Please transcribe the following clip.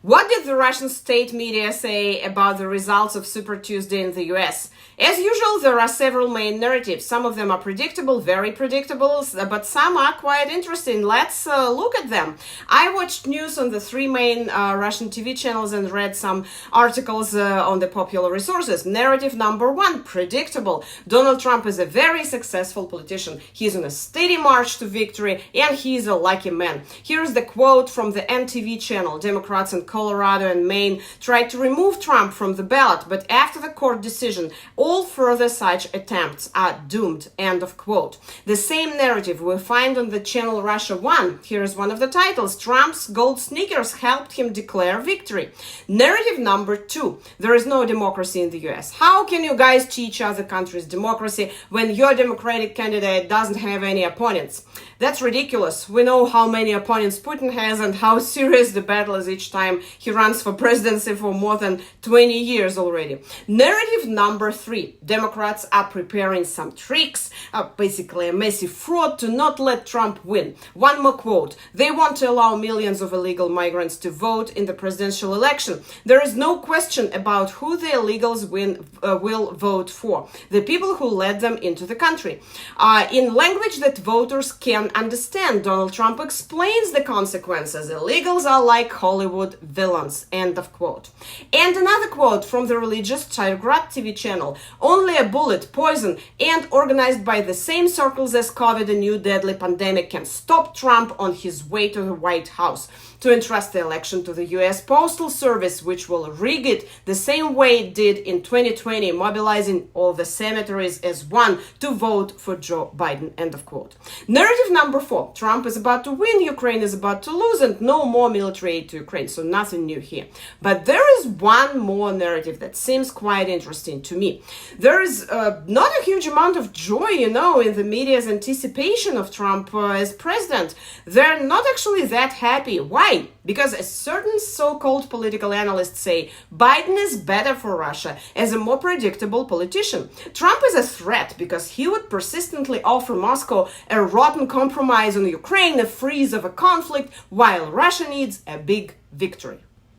What did the Russian state media say about the results of Super Tuesday in the US? As usual, there are several main narratives. Some of them are predictable, very predictable, but some are quite interesting. Let's look at them. I watched news on the three main Russian TV channels and read some articles on the popular resources. Narrative number one, predictable. Donald Trump is a very successful politician. He's on a steady march to victory, and he's a lucky man. Here's the quote from the NTV channel. Democrats in Colorado and Maine tried to remove Trump from the ballot, but after the court decision, all further such attempts are doomed. End of quote. The same narrative we find on the channel Russia One. Here's one of the titles. Trump's gold sneakers helped him declare victory. Narrative number two. There is no democracy in the US. How can you guys teach other countries democracy when your Democratic candidate doesn't have any opponents? That's ridiculous. We know how many opponents Putin has and how serious the battle is each time he runs for presidency for more than 20 years already. Narrative number three. Democrats are preparing some tricks, basically a messy fraud to not let Trump win. One more quote. They want to allow millions of illegal migrants to vote in the presidential election. There is no question about who the illegals will vote for. The people who led them into the country. In language that voters can understand, Donald Trump explains the consequences. Illegals are like Hollywood villains. End of quote. And another quote from the religious Tsargrad TV channel. Only a bullet, poison, and organized by the same circles as COVID, a new deadly pandemic, can stop Trump on his way to the White House. To entrust the election to the US Postal Service, which will rig it the same way it did in 2020, mobilizing all the cemeteries as one to vote for Joe Biden. End of quote. Narrative number four. Trump is about to win, Ukraine is about to lose, and no more military aid to Ukraine. So nothing new here. But there is one more narrative that seems quite interesting to me. There is not a huge amount of joy, in the media's anticipation of Trump as president. They're not actually that happy. Why? Because a certain so-called political analysts say Biden is better for Russia as a more predictable politician. Trump is a threat because he would persistently offer Moscow a rotten compromise on Ukraine, a freeze of a conflict, while Russia needs a big victory.